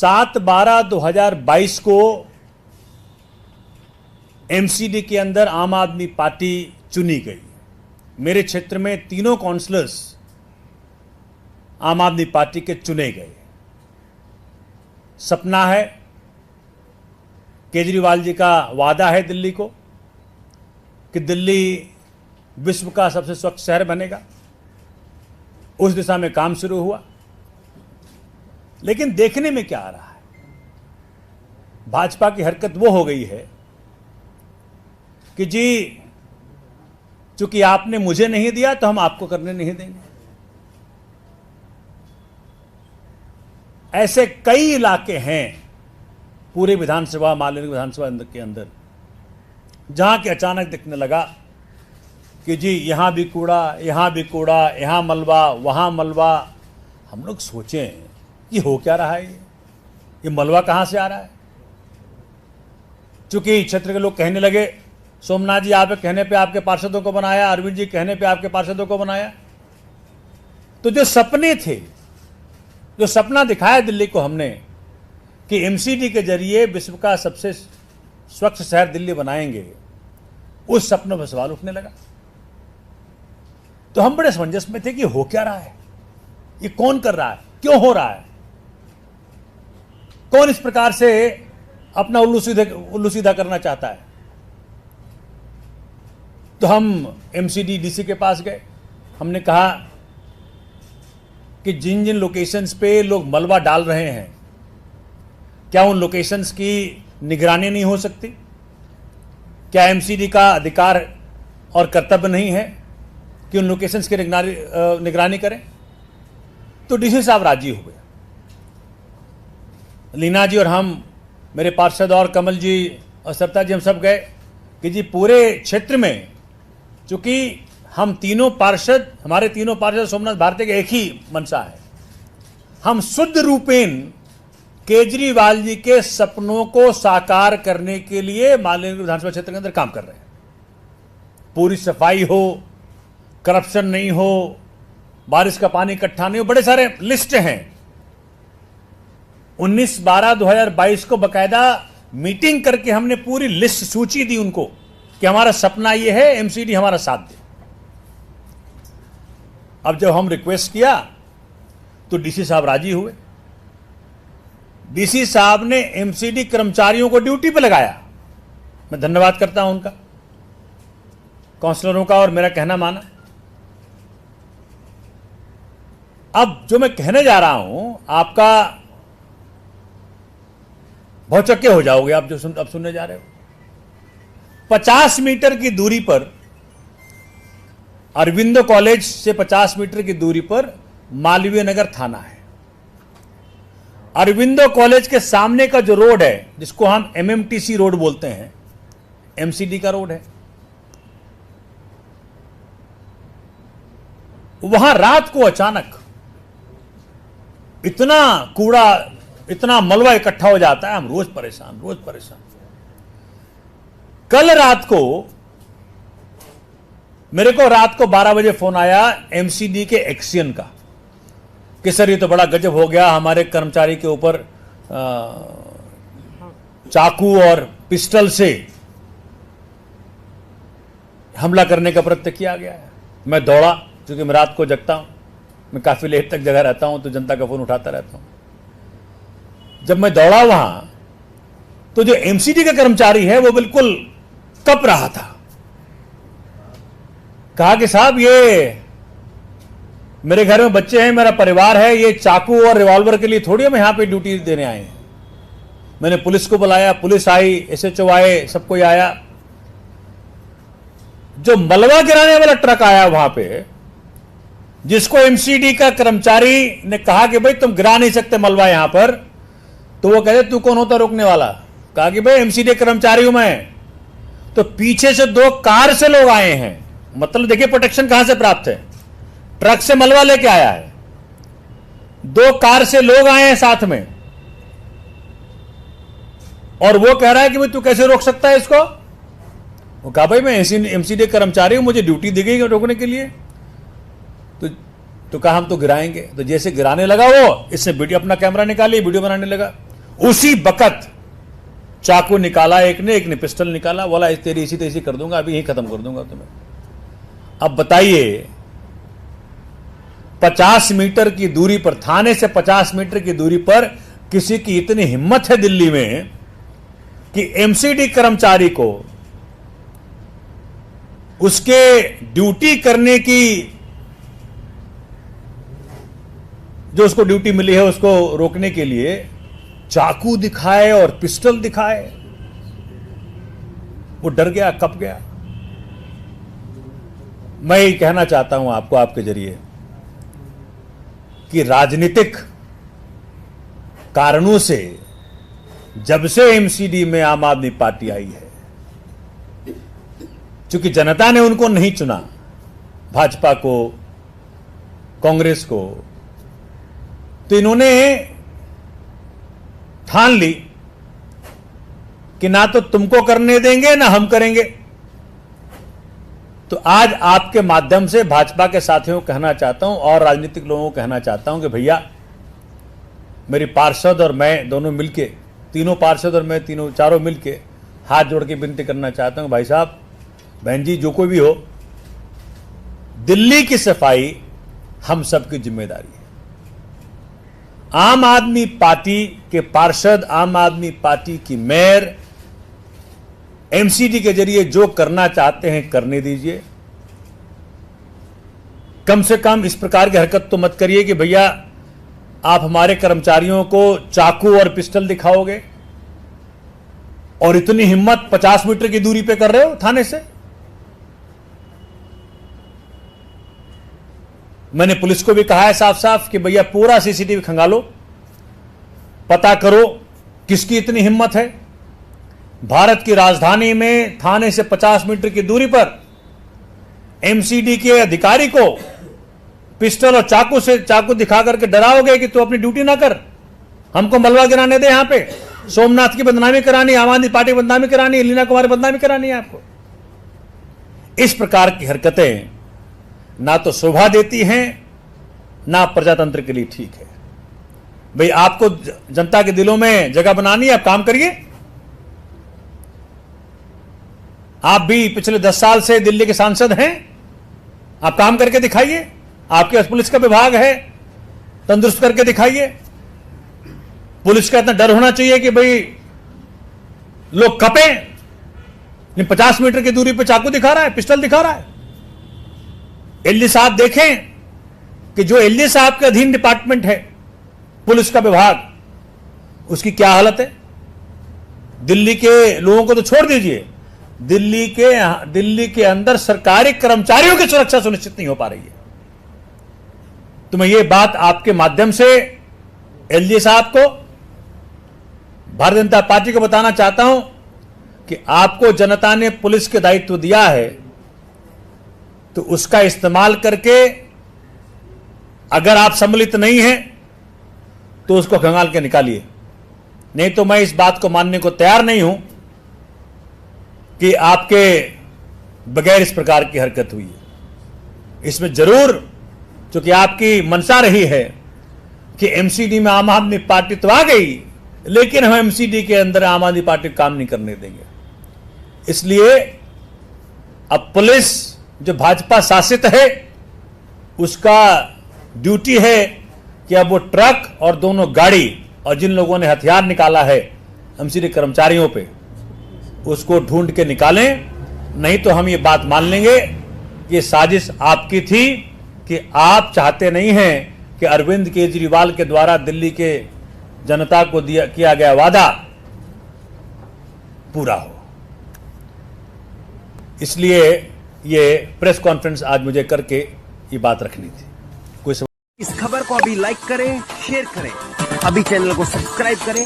7/12/2022 को एमसीडी के अंदर आम आदमी पार्टी चुनी गई। मेरे क्षेत्र में तीनों काउंसलर्स आम आदमी पार्टी के चुने गए। सपना है, केजरीवाल जी का वादा है दिल्ली को कि दिल्ली विश्व का सबसे स्वच्छ शहर बनेगा। उस दिशा में काम शुरू हुआ, लेकिन देखने में क्या आ रहा है, भाजपा की हरकत वो हो गई है कि जी चूंकि आपने मुझे नहीं दिया तो हम आपको करने नहीं देंगे। ऐसे कई इलाके हैं पूरे विधानसभा, मालवीय विधानसभा के अंदर, जहां के अचानक दिखने लगा कि जी यहां भी कूड़ा, यहां भी कूड़ा, यहां मलबा, वहां मलबा। हम लोग सोचें कि हो क्या रहा है, ये मलबा कहां से आ रहा है। चूंकि क्षेत्र के लोग कहने लगे, सोमनाथ जी आपके कहने पे आपके पार्षदों को बनाया, अरविंद जी कहने पे आपके पार्षदों को बनाया। तो जो सपने थे, जो सपना दिखाया दिल्ली को हमने कि एमसीडी के जरिए विश्व का सबसे स्वच्छ शहर दिल्ली बनाएंगे, उस सपनों पर सवाल उठने लगा। तो हम बड़े असमंजस में थे कि हो क्या रहा है, ये कौन कर रहा है, क्यों हो रहा है, कौन इस प्रकार से अपना उल्लू सीधा करना चाहता है। तो हम एमसीडी डीसी के पास गए। हमने कहा कि जिन जिन लोकेशंस पे लोग मलबा डाल रहे हैं, क्या उन लोकेशंस की निगरानी नहीं हो सकती? क्या एमसीडी का अधिकार और कर्तव्य नहीं है कि उन लोकेशंस की निगरानी करें? तो डीसी साहब राजी हुए। लीना जी और हम, मेरे पार्षद और कमल जी और सरिता जी, हम सब गए कि जी पूरे क्षेत्र में, चूंकि हम तीनों पार्षद, हमारे तीनों पार्षद सोमनाथ भारती के एक ही मंशा है, हम शुद्ध रूपेण केजरीवाल जी के सपनों को साकार करने के लिए मालवीय विधानसभा क्षेत्र के अंदर काम कर रहे हैं। पूरी सफाई हो, करप्शन नहीं हो, बारिश का पानी इकट्ठा नहीं हो, बड़े सारे लिस्ट हैं। 19/12/2022 को बकायदा मीटिंग करके हमने पूरी लिस्ट, सूची दी उनको कि हमारा सपना यह है, एमसीडी हमारा साथ दे। अब जब हम रिक्वेस्ट किया तो डीसी साहब राजी हुए। डीसी साहब ने एमसीडी कर्मचारियों को ड्यूटी पे लगाया। मैं धन्यवाद करता हूं उनका, काउंसलरों का, और मेरा कहना माना। अब जो मैं कहने जा रहा हूं, आपका भौचक्के हो जाओगे आप जो अब सुनने जा रहे हो। 50 मीटर की दूरी पर, अरविंदो कॉलेज से 50 मीटर की दूरी पर मालवीय नगर थाना है। अरविंदो कॉलेज के सामने का जो रोड है, जिसको हम एमएमटीसी रोड बोलते हैं, एमसीडी का रोड है। वहां रात को अचानक इतना कूड़ा, इतना मलबा इकट्ठा हो जाता है, हम रोज परेशान। कल रात को मेरे को 12 बजे फोन आया एमसीडी के एक्सियन का कि सर ये तो बड़ा गजब हो गया, हमारे कर्मचारी के ऊपर चाकू और पिस्टल से हमला करने का प्रयत्न किया गया है। मैं दौड़ा, क्योंकि मैं रात को जगता हूं, मैं काफी लेट तक जगह रहता हूं, तो जनता का फोन उठाता रहता हूं। जब मैं दौड़ा वहां, तो जो एमसीडी का कर्मचारी है वो बिल्कुल कप रहा था। कहा कि साहब ये मेरे घर में बच्चे हैं, मेरा परिवार है, ये चाकू और रिवॉल्वर के लिए थोड़ी हम यहां पे ड्यूटी देने आए हैं। मैंने पुलिस को बुलाया, पुलिस आई, एसएचओ आए, सब कोई आया। जो मलबा गिराने वाला ट्रक आया वहां पे, जिसको एमसीडी का कर्मचारी ने कहा कि भाई तुम गिरा नहीं सकते मलबा यहां पर, तो वो कहते तू कौन होता रोकने वाला? कहा कि भाई एमसीडी कर्मचारी हूं मैं। तो पीछे से 2 कार से लोग आए हैं। मतलब देखिए प्रोटेक्शन कहां से प्राप्त है, ट्रक से मलबा लेके आया है, 2 कार से लोग आए हैं साथ में, और वो कह रहा है कि भाई तू कैसे रोक सकता है इसको? वो कहा भाई मैं एमसीडी कर्मचारी हूं, मुझे ड्यूटी दी गई रोकने के लिए। तो कहा हम तो गिराएंगे। तो जैसे गिराने लगा वो, इससे वीडियो, अपना कैमरा निकाली, वीडियो बनाने लगा। उसी वक्त चाकू निकाला, एक ने पिस्टल निकाला, बोला तेरी इसी तैसी कर दूंगा, अभी यही खत्म कर दूंगा तुम्हें। अब बताइए, 50 मीटर की दूरी पर, थाने से 50 मीटर की दूरी पर किसी की इतनी हिम्मत है दिल्ली में कि एमसीडी कर्मचारी को उसके ड्यूटी करने की, जो उसको ड्यूटी मिली है उसको रोकने के लिए चाकू दिखाए और पिस्टल दिखाए। वो डर गया, कंप गया। मैं ये कहना चाहता हूं आपको, आपके जरिए, कि राजनीतिक कारणों से जब से एमसीडी में आम आदमी पार्टी आई है, क्योंकि जनता ने उनको नहीं चुना, भाजपा को, कांग्रेस को, तो इन्होंने ठान ली कि ना तो तुमको करने देंगे ना हम करेंगे। तो आज आपके माध्यम से भाजपा के साथियों को कहना चाहता हूं और राजनीतिक लोगों को कहना चाहता हूं कि भैया, मेरी पार्षद और मैं दोनों मिलके, तीनों पार्षद और मैं तीनों चारों मिलके हाथ जोड़ के विनती करना चाहता हूं, भाई साहब, बहन जी, जो कोई भी हो, दिल्ली की सफाई हम सबकी जिम्मेदारी है। आम आदमी पार्टी के पार्षद, आम आदमी पार्टी की मेयर एमसीडी के जरिए जो करना चाहते हैं करने दीजिए। कम से कम इस प्रकार की हरकत तो मत करिए कि भैया आप हमारे कर्मचारियों को चाकू और पिस्टल दिखाओगे और इतनी हिम्मत 50 मीटर की दूरी पे कर रहे हो थाने से। मैंने पुलिस को भी कहा है साफ साफ कि भैया पूरा सीसीटीवी खंगालो, पता करो किसकी इतनी हिम्मत है। भारत की राजधानी में थाने से 50 मीटर की दूरी पर एमसीडी के अधिकारी को पिस्टल और चाकू दिखा करके डराओगे कि तू अपनी ड्यूटी ना कर, हमको मलबा गिराने दे, यहां पे सोमनाथ की बदनामी करानी, आम आदमी पार्टी की बदनामी करानी, लीना कुमारी बदनामी करानी है आपको। इस प्रकार की हरकतें ना तो शोभा देती हैं, ना प्रजातंत्र के लिए ठीक है। भाई, आपको जनता के दिलों में जगह बनानी है, आप काम करिए। आप भी पिछले 10 साल से दिल्ली के सांसद हैं, आप काम करके दिखाइए। आपके पास पुलिस का विभाग है, तंदुरुस्त करके दिखाइए। पुलिस का इतना डर होना चाहिए कि भाई लोग कपें। 50 मीटर की दूरी पर चाकू दिखा रहा है, पिस्टल दिखा रहा है। एलजी साहब देखें कि जो एलजी साहब के अधीन डिपार्टमेंट है पुलिस का विभाग, उसकी क्या हालत है। दिल्ली के लोगों को तो छोड़ दीजिए, दिल्ली के अंदर सरकारी कर्मचारियों की सुरक्षा सुनिश्चित नहीं हो पा रही है। तो मैं ये बात आपके माध्यम से एलजी साहब को, भारतीय जनता पार्टी को बताना चाहता हूं कि आपको जनता ने पुलिस के दायित्व दिया है, तो उसका इस्तेमाल करके अगर आप सम्मिलित नहीं हैं तो उसको खंगाल के निकालिए। नहीं तो मैं इस बात को मानने को तैयार नहीं हूं कि आपके बगैर इस प्रकार की हरकत हुई है। इसमें जरूर, क्योंकि आपकी मंशा रही है कि एमसीडी में आम आदमी पार्टी तो आ गई, लेकिन हम एमसीडी के अंदर आम आदमी पार्टी काम नहीं करने देंगे। इसलिए अब पुलिस जो भाजपा शासित है, उसका ड्यूटी है कि अब वो ट्रक और दोनों गाड़ी और जिन लोगों ने हथियार निकाला है एमसीडी कर्मचारियों पे, उसको ढूंढ के निकालें। नहीं तो हम ये बात मान लेंगे कि ये साजिश आपकी थी, कि आप चाहते नहीं हैं कि अरविंद केजरीवाल के द्वारा दिल्ली के जनता को किया गया वादा पूरा हो। इसलिए ये प्रेस कॉन्फ्रेंस आज मुझे करके ये बात रखनी थी। कोई इस खबर को अभी लाइक करें, शेयर करें, अभी चैनल को सब्सक्राइब करें।